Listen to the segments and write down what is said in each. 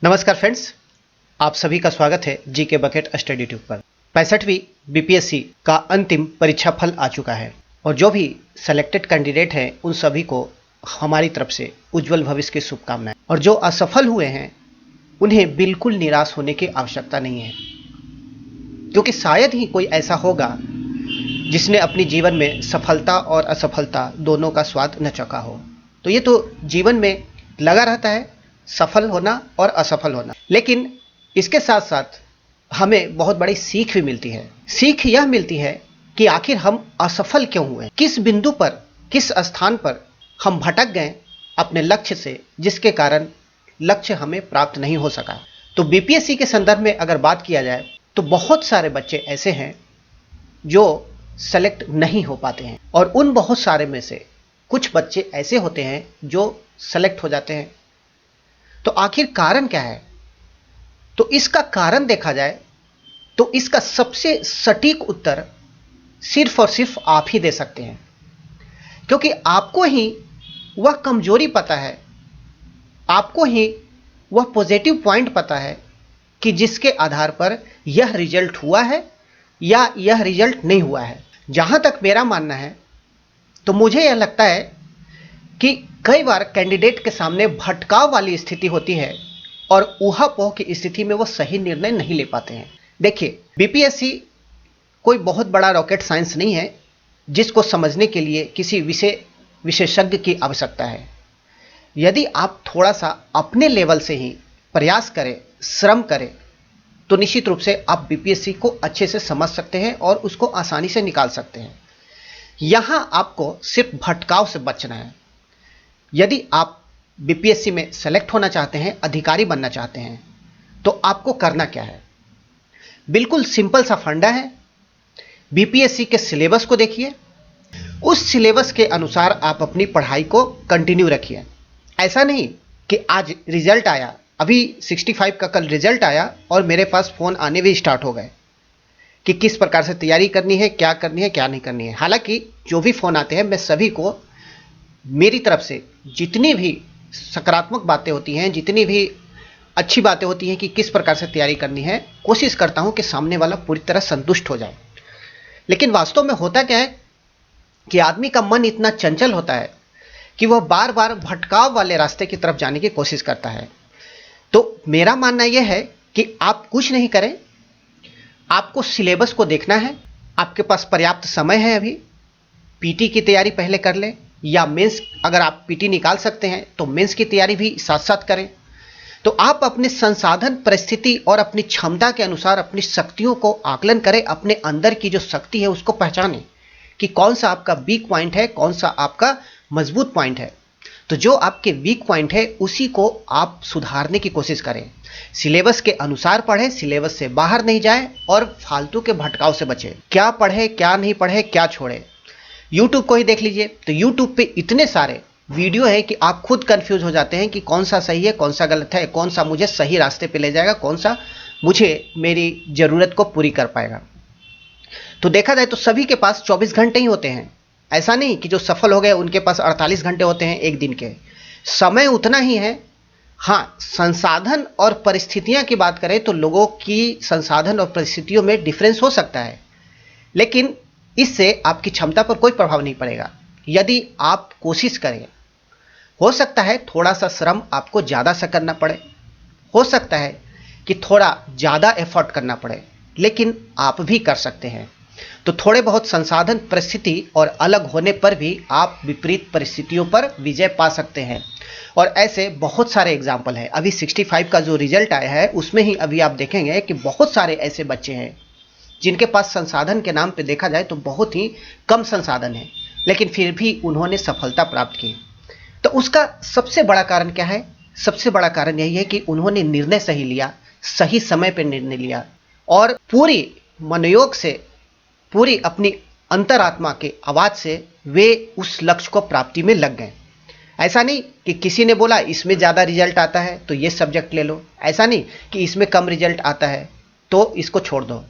नमस्कार फ्रेंड्स, आप सभी का स्वागत है जीके बकेट स्टडी ट्यूब पर। 65वीं बीपीएससी का अंतिम परीक्षा फल आ चुका है और जो भी सेलेक्टेड कैंडिडेट हैं उन सभी को हमारी तरफ से उज्जवल भविष्य की शुभकामनाएं। और जो असफल हुए हैं उन्हें बिल्कुल निराश होने की आवश्यकता नहीं है, क्योंकि शायद ही कोई ऐसा होगा जिसने अपने जीवन में सफलता और असफलता दोनों का स्वाद न चखा हो। तो ये तो जीवन में लगा रहता है, सफल होना और असफल होना। लेकिन इसके साथ साथ हमें बहुत बड़ी सीख भी मिलती है। सीख यह मिलती है कि आखिर हम असफल क्यों हुए, किस बिंदु पर, किस स्थान पर हम भटक गए अपने लक्ष्य से, जिसके कारण लक्ष्य हमें प्राप्त नहीं हो सका। तो बीपीएससी के संदर्भ में अगर बात किया जाए तो बहुत सारे बच्चे ऐसे हैं जो सेलेक्ट नहीं हो पाते हैं और उन बहुत सारे में से कुछ बच्चे ऐसे होते हैं जो सेलेक्ट हो जाते हैं। तो आखिर कारण क्या है? तो इसका कारण देखा जाए तो इसका सबसे सटीक उत्तर सिर्फ और सिर्फ आप ही दे सकते हैं, क्योंकि आपको ही वह कमजोरी पता है, आपको ही वह पॉजिटिव पॉइंट पता है कि जिसके आधार पर यह रिजल्ट हुआ है या यह रिजल्ट नहीं हुआ है। जहां तक मेरा मानना है तो मुझे यह लगता है कि कई बार कैंडिडेट के सामने भटकाव वाली स्थिति होती है और ऊहापोह की स्थिति में वो सही निर्णय नहीं ले पाते हैं। देखिए, बीपीएससी कोई बहुत बड़ा रॉकेट साइंस नहीं है जिसको समझने के लिए किसी विशेषज्ञ की आवश्यकता है। यदि आप थोड़ा सा अपने लेवल से ही प्रयास करें, श्रम करें, तो निश्चित रूप से आप बीपीएससी को अच्छे से समझ सकते हैं और उसको आसानी से निकाल सकते हैं। यहां आपको सिर्फ भटकाव से बचना है। यदि आप बीपीएससी में सेलेक्ट होना चाहते हैं, अधिकारी बनना चाहते हैं, तो आपको करना क्या है? बिल्कुल सिंपल सा फंडा है। बीपीएससी के सिलेबस को देखिए, उस सिलेबस के अनुसार आप अपनी पढ़ाई को कंटिन्यू रखिए। ऐसा नहीं कि आज रिजल्ट आया, अभी 65 का कल रिजल्ट आया और मेरे पास फ़ोन आने भी स्टार्ट हो गए कि किस प्रकार से तैयारी करनी है, क्या करनी है, क्या नहीं करनी है। हालांकि जो भी फ़ोन आते हैं मैं सभी को मेरी तरफ से जितनी भी सकारात्मक बातें होती हैं, जितनी भी अच्छी बातें होती हैं कि किस प्रकार से तैयारी करनी है, कोशिश करता हूं कि सामने वाला पूरी तरह संतुष्ट हो जाए। लेकिन वास्तव में होता क्या है कि आदमी का मन इतना चंचल होता है कि वह बार बार भटकाव वाले रास्ते की तरफ जाने की कोशिश करता है। तो मेरा मानना यह है कि आप कुछ नहीं करें, आपको सिलेबस को देखना है। आपके पास पर्याप्त समय है, अभी पीटी की तैयारी पहले कर लें, या मेंस अगर आप पीटी निकाल सकते हैं तो मेंस की तैयारी भी साथ साथ करें। तो आप अपने संसाधन, परिस्थिति और अपनी क्षमता के अनुसार अपनी शक्तियों को आकलन करें। अपने अंदर की जो शक्ति है उसको पहचानें कि कौन सा आपका वीक पॉइंट है, कौन सा आपका मजबूत पॉइंट है। तो जो आपके वीक पॉइंट है उसी को आप सुधारने की कोशिश करें। सिलेबस के अनुसार पढ़ें, सिलेबस से बाहर नहीं जाएं और फालतू के भटकाव से बचें। क्या पढ़े, क्या नहीं पढ़े, क्या छोड़े, यूट्यूब को ही देख लीजिए। तो यूट्यूब पे इतने सारे वीडियो है कि आप खुद कंफ्यूज हो जाते हैं कि कौन सा सही है, कौन सा गलत है, कौन सा मुझे सही रास्ते पे ले जाएगा, कौन सा मुझे मेरी ज़रूरत को पूरी कर पाएगा। तो देखा जाए तो सभी के पास 24 घंटे ही होते हैं। ऐसा नहीं कि जो सफल हो गए उनके पास 48 घंटे होते हैं एक दिन के। समय उतना ही है। हाँ, संसाधन और परिस्थितियां की बात करें तो लोगों की संसाधन और परिस्थितियों में डिफरेंस हो सकता है, लेकिन इससे आपकी क्षमता पर कोई प्रभाव नहीं पड़ेगा। यदि आप कोशिश करें, हो सकता है थोड़ा सा श्रम आपको ज़्यादा सा करना पड़े, हो सकता है कि थोड़ा ज़्यादा एफर्ट करना पड़े, लेकिन आप भी कर सकते हैं। तो थोड़े बहुत संसाधन, परिस्थिति और अलग होने पर भी आप विपरीत परिस्थितियों पर विजय पा सकते हैं। और ऐसे बहुत सारे एग्जाम्पल हैं। अभी 65 का जो रिजल्ट आया है उसमें ही अभी आप देखेंगे कि बहुत सारे ऐसे बच्चे हैं जिनके पास संसाधन के नाम पे देखा जाए तो बहुत ही कम संसाधन है, लेकिन फिर भी उन्होंने सफलता प्राप्त की। तो उसका सबसे बड़ा कारण क्या है? सबसे बड़ा कारण यही है कि उन्होंने निर्णय सही लिया, सही समय पर निर्णय लिया और पूरी मनोयोग से, पूरी अपनी अंतरात्मा के आवाज से वे उस लक्ष्य को प्राप्ति में लग गए। ऐसा नहीं कि किसी ने बोला इसमें ज़्यादा रिजल्ट आता है तो ये सब्जेक्ट ले लो, ऐसा नहीं कि इसमें कम रिजल्ट आता है तो इसको छोड़ दो।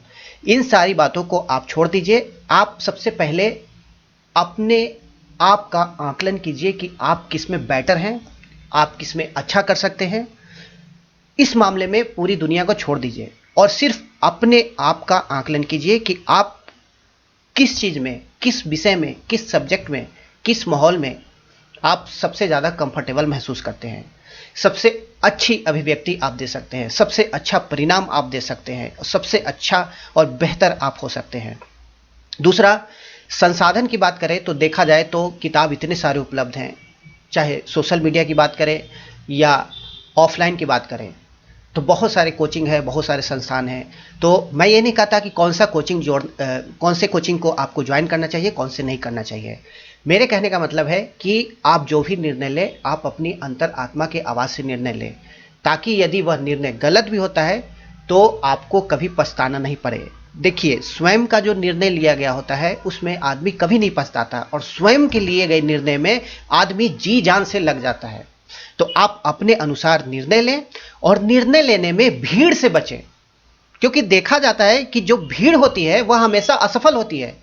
इन सारी बातों को आप छोड़ दीजिए। आप सबसे पहले अपने आप का आकलन कीजिए कि आप किस में बेटर हैं, आप किस में अच्छा कर सकते हैं, इस मामले में पूरी दुनिया को छोड़ दीजिए और सिर्फ अपने आप का आकलन कीजिए कि आप किस चीज में, किस विषय में, किस सब्जेक्ट में, किस माहौल में आप सबसे ज्यादा कंफर्टेबल महसूस करते हैं, सबसे अच्छी अभिव्यक्ति आप दे सकते हैं, सबसे अच्छा परिणाम आप दे सकते हैं, सबसे अच्छा और बेहतर आप हो सकते हैं। दूसरा, संसाधन की बात करें तो देखा जाए तो किताब इतने सारे उपलब्ध हैं, चाहे सोशल मीडिया की बात करें या ऑफलाइन की बात करें, तो बहुत सारे कोचिंग है, बहुत सारे संस्थान हैं। तो मैं ये नहीं कहता कि कौन से कोचिंग को आपको ज्वाइन करना चाहिए, कौन से नहीं करना चाहिए। मेरे कहने का मतलब है कि आप जो भी निर्णय लें, आप अपनी अंतर आत्मा के आवाज़ से निर्णय लें, ताकि यदि वह निर्णय गलत भी होता है तो आपको कभी पछताना नहीं पड़े। देखिए, स्वयं का जो निर्णय लिया गया होता है उसमें आदमी कभी नहीं पछताता, और स्वयं के लिए गए निर्णय में आदमी जी जान से लग जाता है। तो आप अपने अनुसार निर्णय लें और निर्णय लेने में भीड़ से बचें, क्योंकि देखा जाता है कि जो भीड़ होती है वह हमेशा असफल होती है।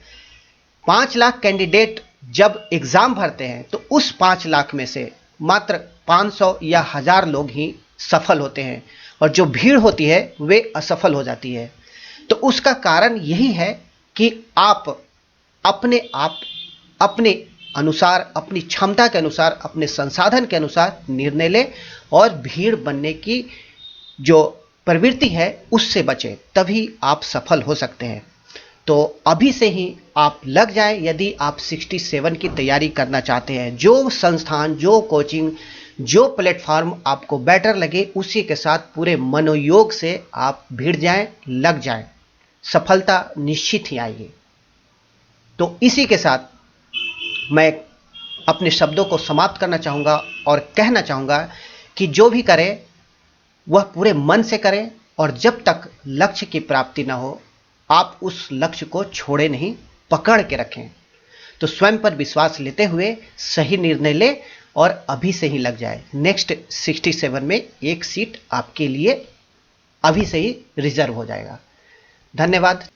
5 लाख कैंडिडेट जब एग्जाम भरते हैं तो उस 5 लाख में से मात्र 500 या 1000 लोग ही सफल होते हैं, और जो भीड़ होती है वे असफल हो जाती है। तो उसका कारण यही है कि आप अपने अनुसार, अपनी क्षमता के अनुसार, अपने संसाधन के अनुसार निर्णय लें और भीड़ बनने की जो प्रवृत्ति है उससे बचें, तभी आप सफल हो सकते हैं। तो अभी से ही आप लग जाएं यदि आप 67 की तैयारी करना चाहते हैं। जो संस्थान, जो कोचिंग, जो प्लेटफॉर्म आपको बेटर लगे उसी के साथ पूरे मनोयोग से आप भिड़ जाएं, लग जाएं, सफलता निश्चित ही आएगी। तो इसी के साथ मैं अपने शब्दों को समाप्त करना चाहूँगा और कहना चाहूँगा कि जो भी करें वह पूरे मन से करें, और जब तक लक्ष्य की प्राप्ति ना हो आप उस लक्ष्य को छोड़े नहीं, पकड़ के रखें। तो स्वयं पर विश्वास लेते हुए सही निर्णय लें और अभी से ही लग जाए। नेक्स्ट 67 में एक सीट आपके लिए अभी से ही रिजर्व हो जाएगा। धन्यवाद।